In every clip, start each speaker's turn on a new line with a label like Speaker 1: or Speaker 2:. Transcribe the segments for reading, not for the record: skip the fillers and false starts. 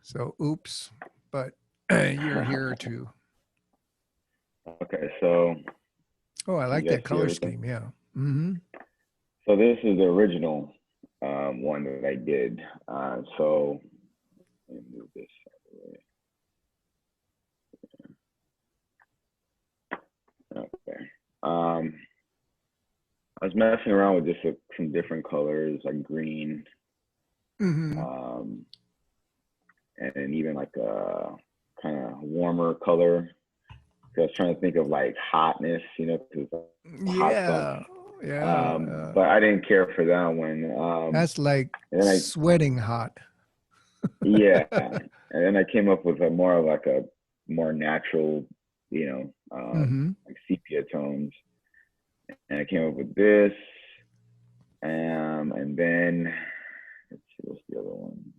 Speaker 1: So oops, but you're here too.
Speaker 2: Okay, so
Speaker 1: Oh, I
Speaker 2: can
Speaker 1: like
Speaker 2: you guys
Speaker 1: that
Speaker 2: see
Speaker 1: color
Speaker 2: everything?
Speaker 1: scheme. Yeah. Mm-hmm.
Speaker 2: So this is the original one that I did. So let me move this out of the way. Okay. I was messing around with just some different colors like green,
Speaker 1: Mm-hmm.
Speaker 2: um, and even like a kind of warmer color. So I was trying to think of like hotness, because hot stuff.
Speaker 1: Yeah. Yeah.
Speaker 2: But I didn't care for that one.
Speaker 1: That's like
Speaker 2: And then
Speaker 1: sweating hot.
Speaker 2: yeah, and then I came up with a more of like a more natural,
Speaker 1: Mm-hmm.
Speaker 2: like sepia tones, and I came up with this, and then let's see what's the other one,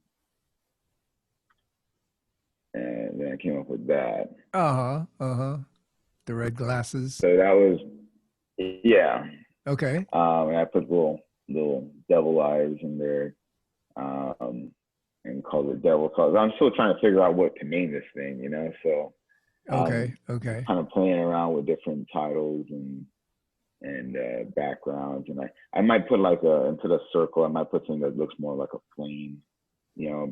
Speaker 2: and then I came up with that.
Speaker 1: Uh-huh. Uh-huh. The red glasses.
Speaker 2: So that was yeah,
Speaker 1: Okay.
Speaker 2: and I put little devil eyes in there, um, and called it devil colors. I'm still trying to figure out what to name this thing. So
Speaker 1: Okay.
Speaker 2: just
Speaker 1: Okay.
Speaker 2: kind of playing around with different titles and backgrounds, and I might put like into the circle. I might put something that looks more like a plane,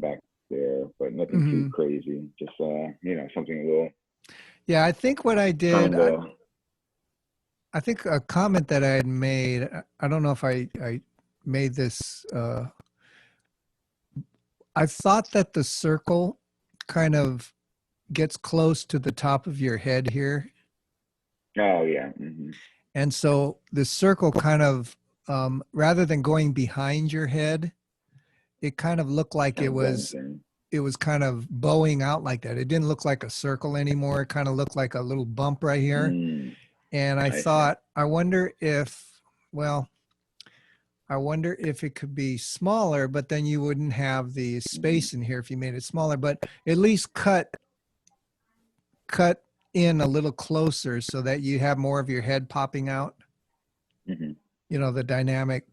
Speaker 2: back there, but nothing too
Speaker 1: Mm-hmm.
Speaker 2: crazy. Just something a little
Speaker 1: Yeah, I think what I did,
Speaker 2: kind of.
Speaker 1: I think a comment that I had made, I don't know if I made this, I thought that the circle kind of gets close to the top of your head here.
Speaker 2: Oh yeah,
Speaker 1: And so the circle kind of, rather than going behind your head, it kind of looked like
Speaker 2: kind of blends in.
Speaker 1: it was kind of bowing out like that. It didn't look like a circle anymore. It kind of looked like a little bump right here.
Speaker 2: Mm,
Speaker 1: And I
Speaker 2: I see.
Speaker 1: thought, well, I wonder if it could be smaller, but then you wouldn't have the
Speaker 2: Mm-hmm.
Speaker 1: space in here if you made it smaller, but at least cut in a little closer so that you have more of your head popping out.
Speaker 2: Mm-hmm.
Speaker 1: The dynamic.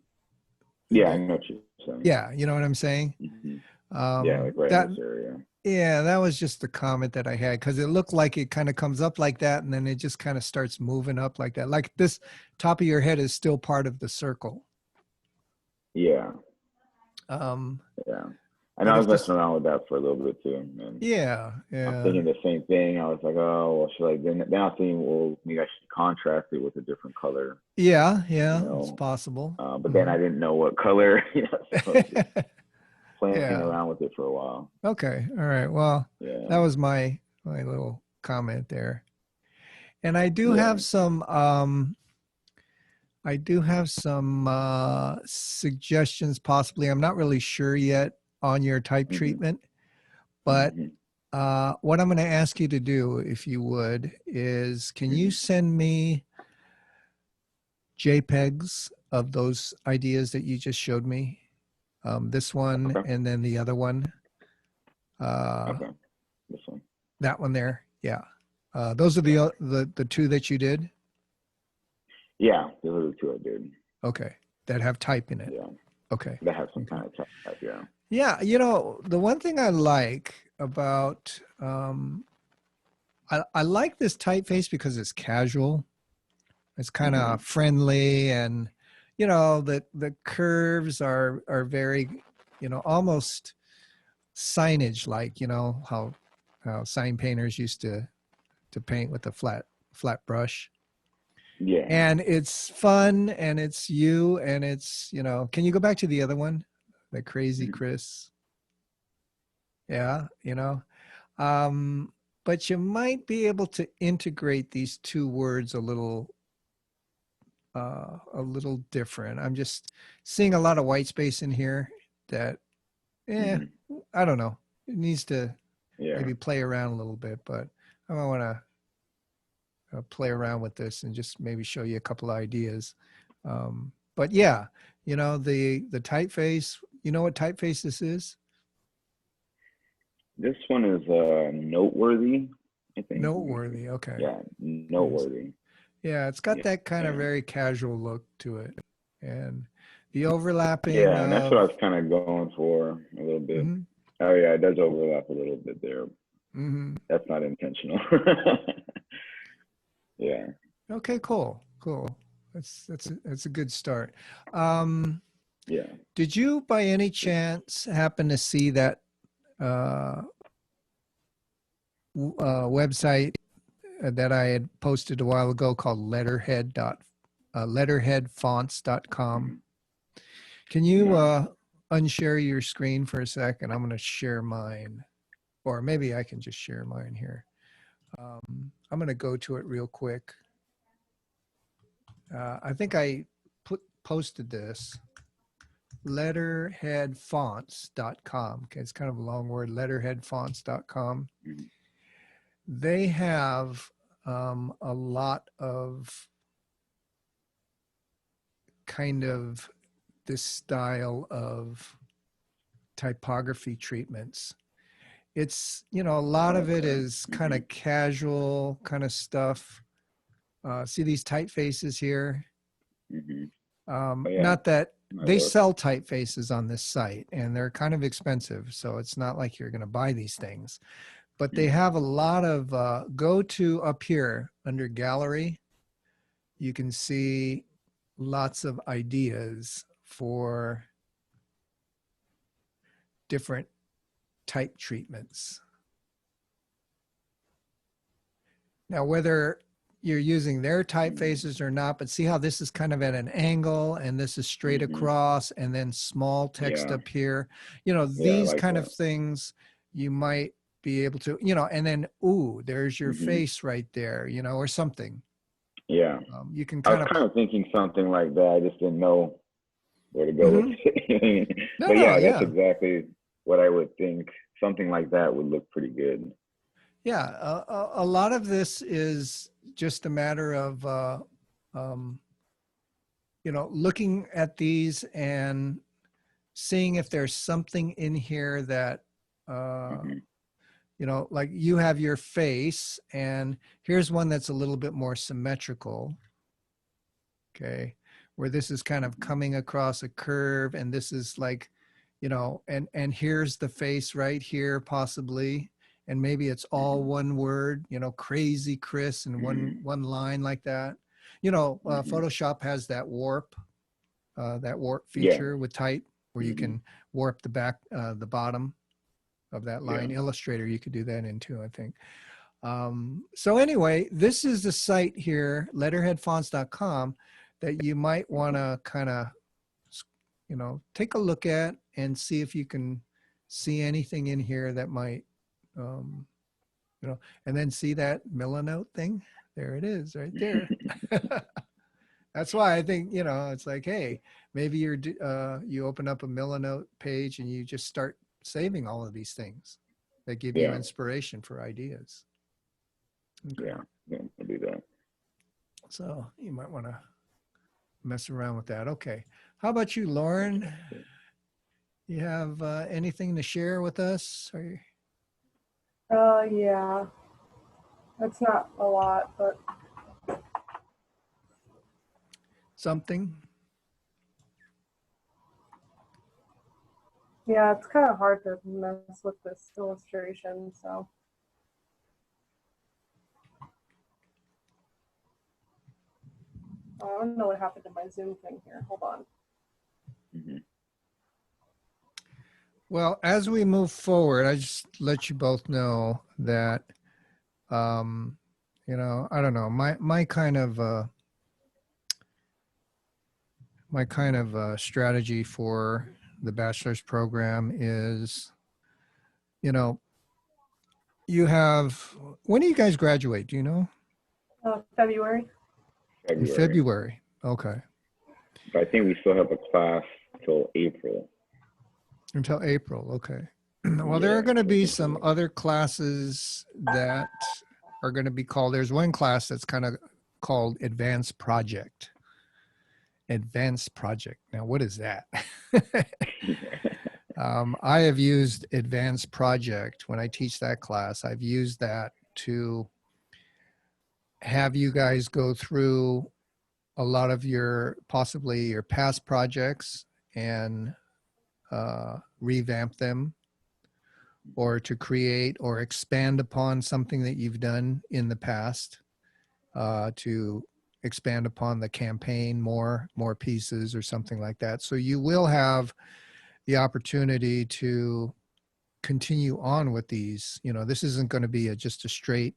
Speaker 2: Yeah, I know what you're saying.
Speaker 1: Yeah, you know what I'm saying?
Speaker 2: Mm-hmm. Yeah, like right in
Speaker 1: That
Speaker 2: this area.
Speaker 1: Yeah, that was just the comment that I had because it looked like it kind of comes up like that and then it just kind of starts moving up like that. Like this top of your head is still part of the circle.
Speaker 2: Yeah,
Speaker 1: Um,
Speaker 2: yeah. And
Speaker 1: but
Speaker 2: I
Speaker 1: if
Speaker 2: was
Speaker 1: this,
Speaker 2: messing around with that for a little bit too, and
Speaker 1: yeah,
Speaker 2: I was
Speaker 1: yeah,
Speaker 2: thinking the same thing. I was like, oh, well, should I? Then I was thinking, well, maybe I should contrast it with a different color,
Speaker 1: yeah,
Speaker 2: you
Speaker 1: yeah, it's
Speaker 2: know.
Speaker 1: possible.
Speaker 2: But then
Speaker 1: Hmm.
Speaker 2: I didn't know what color, so I was just playing
Speaker 1: Yeah.
Speaker 2: around with it for a while.
Speaker 1: Okay. All right. Well, that
Speaker 2: Yeah,
Speaker 1: was my little comment there. And
Speaker 2: yeah.
Speaker 1: I do have some suggestions possibly. I'm not really sure yet on your type
Speaker 2: Hmm.
Speaker 1: treatment, but
Speaker 2: Hmm.
Speaker 1: what I'm going to ask you to do, if you would, is can you
Speaker 2: Hmm.
Speaker 1: send me JPEGs of those ideas that you just showed me? This one
Speaker 2: Okay,
Speaker 1: and then the other one. Uh,
Speaker 2: okay. This one.
Speaker 1: that one there. Yeah. Those are
Speaker 2: Yeah,
Speaker 1: the two that you did.
Speaker 2: yeah. Those are the two I did.
Speaker 1: Okay. That have type in it.
Speaker 2: Yeah,
Speaker 1: Okay.
Speaker 2: that have some
Speaker 1: Okay.
Speaker 2: kind of type. Yeah.
Speaker 1: Yeah. The one thing I like about, I like this typeface because it's casual. It's kind
Speaker 2: Hmm.
Speaker 1: of friendly and, the curves are very, almost signage like, how sign painters used to paint with a flat brush.
Speaker 2: Yeah.
Speaker 1: And it's fun and it's you and it's, can you go back to the other one? The crazy
Speaker 2: Mhm.
Speaker 1: Chris. Yeah, um, but you might be able to integrate these two words a little different. I'm just seeing a lot of white space in here that, eh,
Speaker 2: Mhm.
Speaker 1: I don't know. It needs to
Speaker 2: Yeah.
Speaker 1: maybe play around a little bit, but I want to play around with this and just maybe show you a couple of ideas. But yeah, the typeface. You know what typeface this is?
Speaker 2: This one is noteworthy, I think. Let me see.
Speaker 1: Noteworthy. Okay.
Speaker 2: Yeah,
Speaker 1: Yes.
Speaker 2: noteworthy.
Speaker 1: Yeah, it's got that kind of
Speaker 2: Yeah.
Speaker 1: very casual look to it, and the overlapping
Speaker 2: Yeah, and that's what I
Speaker 1: of.
Speaker 2: was kind of going for a little bit.
Speaker 1: Mhm.
Speaker 2: Oh yeah, it does overlap a little bit there.
Speaker 1: Hmm.
Speaker 2: That's not intentional. Yeah.
Speaker 1: Okay, cool, cool. That's a good start. Um,
Speaker 2: Yeah.
Speaker 1: did you, by any chance, happen to see that uh, website that I had posted a while ago called letterheadfonts.com?
Speaker 2: Mhm.
Speaker 1: Can you
Speaker 2: No.
Speaker 1: unshare your screen for a second? I'm going to share mine, or maybe I can just share mine here. I'm going to go to it real quick. I think I posted this, letterheadfonts.com. Okay, it's kind of a long word, letterheadfonts.com.
Speaker 2: Mhm.
Speaker 1: They have a lot of kind of this style of typography treatments. It's, you know, a lot of it
Speaker 2: Okay.
Speaker 1: is kind of casual kind of stuff. See these typefaces here?
Speaker 2: Hmm. Oh yeah,
Speaker 1: Not that
Speaker 2: might
Speaker 1: they
Speaker 2: work.
Speaker 1: sell typefaces on this site and they're kind of expensive. So it's not like you're going to buy these things, but they
Speaker 2: Mhm.
Speaker 1: have a lot of, go to up here under gallery. You can see lots of ideas for different type treatments. Now, whether you're using their typefaces or not, but see how this is kind of at an angle and this is straight
Speaker 2: Mhm.
Speaker 1: across and then small text
Speaker 2: Yeah.
Speaker 1: up here. You know,
Speaker 2: Yeah, I
Speaker 1: these
Speaker 2: like
Speaker 1: kind of
Speaker 2: that.
Speaker 1: things you might be able to, you know, and then, ooh, there's your
Speaker 2: Hmm.
Speaker 1: face right there, you know, or something.
Speaker 2: Yeah.
Speaker 1: You can
Speaker 2: I was
Speaker 1: kind of,
Speaker 2: kind of thinking something like that. I just didn't know where to go with
Speaker 1: mhm.
Speaker 2: it.
Speaker 1: No,
Speaker 2: But
Speaker 1: no,
Speaker 2: yeah, that's
Speaker 1: yeah.
Speaker 2: exactly what I would think. Something like that would look pretty good.
Speaker 1: Yeah. A lot of this is just a matter of, um, you know, looking at these and seeing if there's something in here that, uh,
Speaker 2: Hmm.
Speaker 1: you know, like you have your face, and here's one that's a little bit more symmetrical. Okay, where this is kind of
Speaker 2: Hmm.
Speaker 1: coming across a curve, and this is like, you know, and here's the face right here, possibly, and maybe it's all
Speaker 2: Hmm.
Speaker 1: one word, you know, crazy Chris, and one line like that. You know,
Speaker 2: Hmm.
Speaker 1: Photoshop has that warp
Speaker 2: Yeah.
Speaker 1: feature with type where you
Speaker 2: Hmm.
Speaker 1: can warp the bottom of that
Speaker 2: Yeah.
Speaker 1: line. Illustrator, you could do that in too, I think. So anyway, this is the site here, letterheadfonts.com, that you might want
Speaker 2: Okay.
Speaker 1: to kind of, you know, take a look at and see if you can see anything in here that might, um, you know, and then see that Milanote thing. There it is right there. That's why I think, you know, it's like, hey, maybe you open up a Milanote page and you just start saving all of these things that give you
Speaker 2: Yeah.
Speaker 1: inspiration for ideas. Okay.
Speaker 2: Yeah. Yeah. I'll do that.
Speaker 1: So you might want to mess around with that. Okay. How about you, Lauren?
Speaker 2: Okay.
Speaker 1: You have anything to share with us or
Speaker 3: Yeah, it's not a lot, but
Speaker 1: something?
Speaker 3: yeah, it's kind of hard to mess with this illustration. So I don't know what happened to my Zoom thing here. Hold on.
Speaker 2: Hmm.
Speaker 1: Well, as we move forward, I just let you both know that, um, you know, I don't know, my kind of strategy for the bachelor's program is, you know, you have, when do you guys graduate? Do you know?
Speaker 3: February.
Speaker 1: In
Speaker 2: February.
Speaker 1: February. Okay.
Speaker 2: But I think we still have a class till April.
Speaker 1: Until April. Okay. Well, there
Speaker 2: Yeah.
Speaker 1: are going to
Speaker 2: So I
Speaker 1: be
Speaker 2: think
Speaker 1: some other classes that are going to be called, there's one class that's kind of called Advanced Project. Advanced Project. Now, what is that? I have used Advanced Project when I teach that class. I've used that to have you guys go through a lot of your possibly your past projects and revamp them. or to create or expand upon something that you've done in the past, to expand upon the campaign more pieces or something like that. So you will have the opportunity to continue on with these. You know, this isn't going to be just a straight,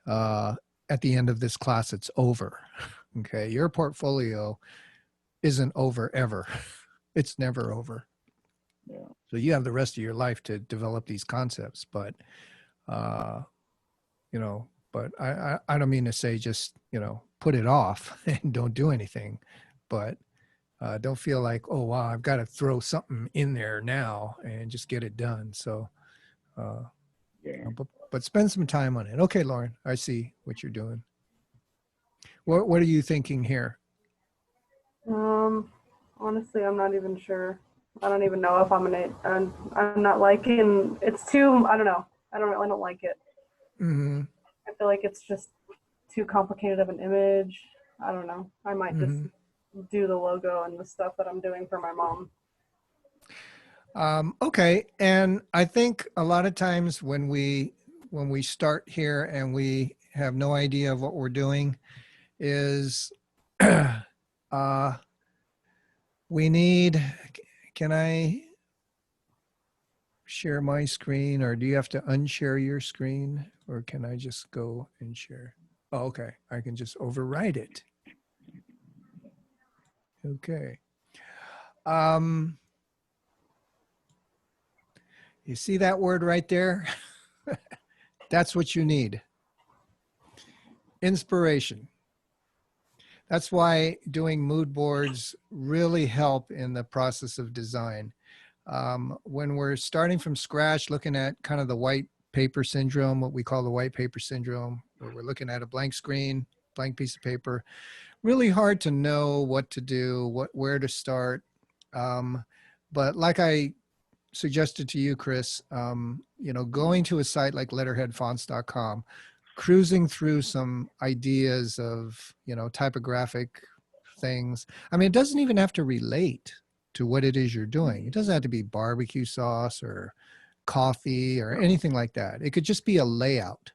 Speaker 1: at the end of this class, it's over. Okay. Your portfolio isn't over ever. It's never over.
Speaker 2: Yeah.
Speaker 1: So you have the rest of your life to develop these concepts, but, you know, but I don't mean to say just, you know, put it off and don't do anything, but don't feel like, oh, wow, I've got to throw something in there now and just get it done. So,
Speaker 2: Yeah.
Speaker 1: but spend some time on it. Okay, Lauren, I see what you're doing. What are you thinking here?
Speaker 3: Honestly, I'm not even sure. I don't even know if I'm not liking. It's too. I don't know. I don't like it.
Speaker 1: Mm-hmm.
Speaker 3: I feel like it's just too complicated of an image. I don't know. I might just do the logo and the stuff that I'm doing for my mom.
Speaker 1: Okay, and I think a lot of times when we start here and we have no idea of what we're doing, is we need. Can I share my screen, or do you have to unshare your screen, or can I just go and share? Oh, okay, I can just override it. Okay. You see that word right there? That's what you need. Inspiration. That's why doing mood boards really help in the process of design. When we're starting from scratch, looking at kind of the white paper syndrome, what we call the white paper syndrome, where we're looking at a blank screen, blank piece of paper, really hard to know what to do, where to start. But like I suggested to you, Chris, you know, going to a site like letterheadfonts.com, cruising through some ideas of, you know, typographic things. I mean, it doesn't even have to relate to what it is you're doing. It doesn't have to be barbecue sauce or coffee or anything like that. It could just be a layout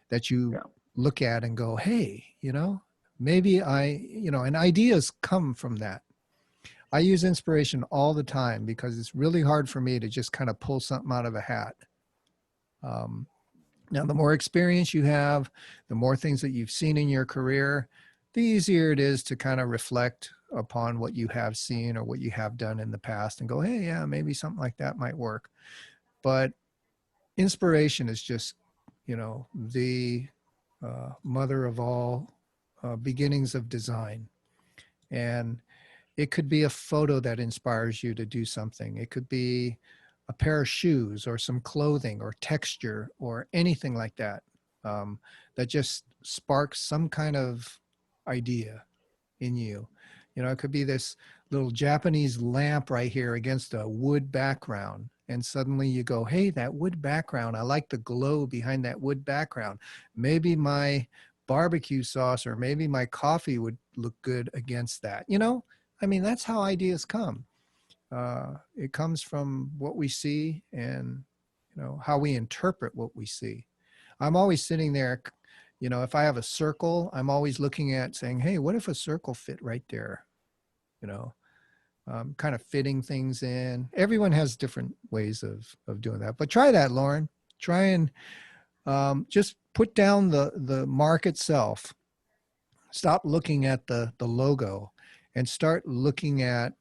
Speaker 1: that you look at and go, hey, you know, maybe and ideas come from that. I use inspiration all the time because it's really hard for me to just kind of pull something out of a hat. Now, the more experience you have, the more things that you've seen in your career, the easier it is to kind of reflect upon what you have seen or what you have done in the past and go, hey, yeah, maybe something like that might work. But inspiration is just, you know, the mother of all beginnings of design. And it could be a photo that inspires you to do something. It could be a pair of shoes or some clothing or texture or anything like that, that just sparks some kind of idea in you. You know, it could be this little Japanese lamp right here against a wood background. And suddenly you go, hey, that wood background, I like the glow behind that wood background. Maybe my barbecue sauce or maybe my coffee would look good against that. You know, I mean, that's how ideas come. It comes from what we see and, you know, how we interpret what we see. I'm always sitting there, you know, if I have a circle, I'm always looking at saying, hey, what if a circle fit right there? You know, kind of fitting things in. Everyone has different ways of doing that. But try that, Lauren. Try and just put down the mark itself. Stop looking at the logo and start looking at,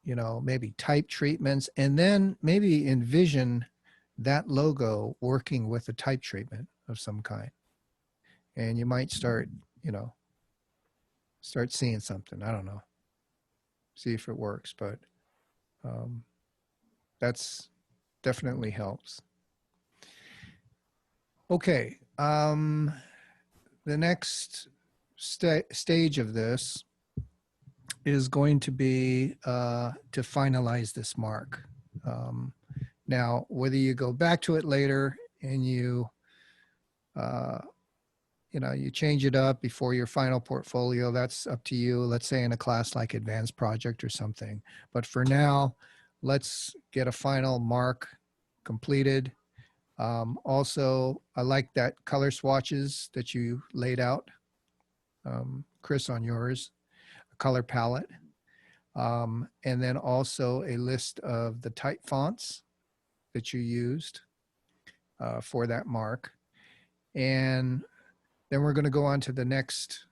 Speaker 1: you know, maybe type treatments, and then maybe envision that logo working with a type treatment of some kind. And you might start, you know, start seeing something. I don't know. See if it works, but that's definitely helps. Okay. The next stage of this is going to be to finalize this mark. Now, whether you go back to it later and you know, you change it up before your final portfolio, that's up to you. Let's say in a class like advanced project or something. But for now, let's get a final mark completed Also, I like that color swatches that you laid out, Chris, on yours, a color palette. And then also a list of the type fonts that you used for that mark. And then we're going to go on to the next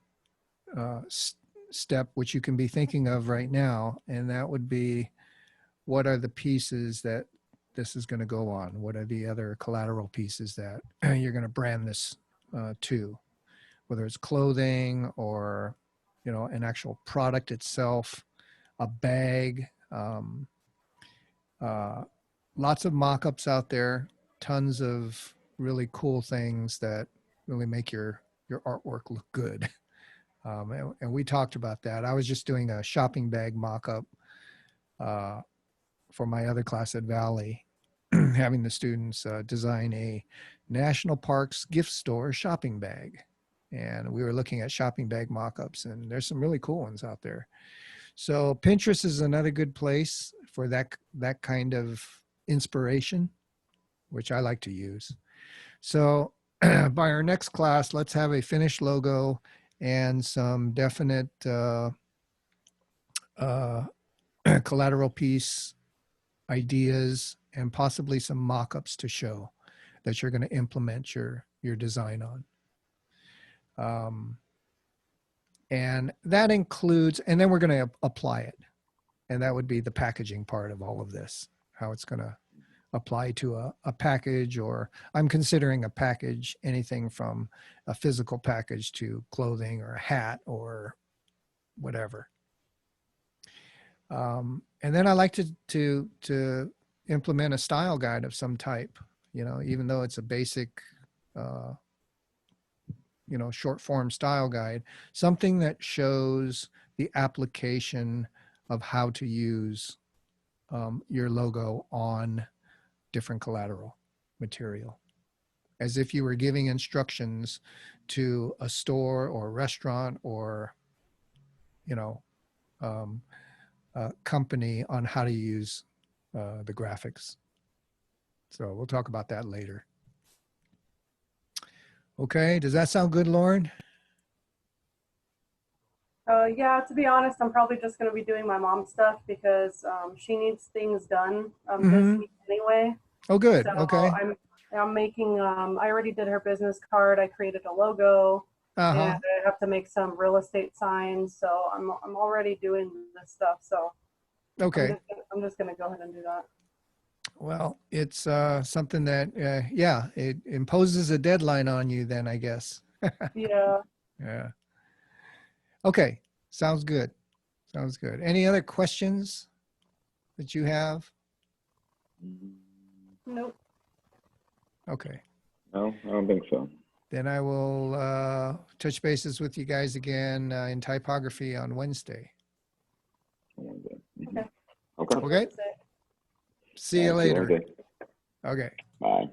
Speaker 1: step, which you can be thinking of right now. And that would be, what are the pieces that this is going to go on? What are the other collateral pieces that you're going to brand this to? Whether it's clothing or, you know, an actual product itself, a bag, lots of mock-ups out there, tons of really cool things that really make your artwork look good. And we talked about that. I was just doing a shopping bag mock-up for my other class at Valley, having the students design a national parks gift store shopping bag. And we were looking at shopping bag mock-ups, and there's some really cool ones out there. So Pinterest is another good place for that kind of inspiration, which I like to use. So by our next class, let's have a finished logo and some definite collateral piece ideas, and possibly some mock-ups to show that you're going to implement your design on. And that includes, and then we're going to apply it. And that would be the packaging part of all of this, how it's going to apply to a package, or I'm considering a package, anything from a physical package to clothing or a hat or whatever. And then I like to implement a style guide of some type, you know, even though it's a basic, you know, short form style guide, something that shows the application of how to use your logo on different collateral material, as if you were giving instructions to a store or a restaurant or, you know, a company on how to use the graphics. So we'll talk about that later. Okay, does that sound good, Lauren?
Speaker 3: Yeah, to be honest, I'm probably just going to be doing my mom's stuff because she needs things done this week anyway.
Speaker 1: Oh, good.
Speaker 3: So
Speaker 1: Okay.
Speaker 3: I'm making, I already did her business card. I created a logo and I have to make some real estate signs. So I'm already doing this stuff. So
Speaker 1: okay.
Speaker 3: I'm just going to go ahead and do that.
Speaker 1: Well, it's something that, yeah, it imposes a deadline on you then, I guess.
Speaker 3: Yeah.
Speaker 1: Yeah. Okay. Sounds good. Sounds good. Any other questions that you have?
Speaker 3: Nope.
Speaker 1: Okay.
Speaker 2: No, I don't think so.
Speaker 1: Then I will touch bases with you guys again in typography on Wednesday.
Speaker 3: Okay.
Speaker 2: Okay.
Speaker 1: Okay. See you
Speaker 2: Thank you.
Speaker 1: later.
Speaker 2: Okay.
Speaker 1: Okay.
Speaker 2: Bye.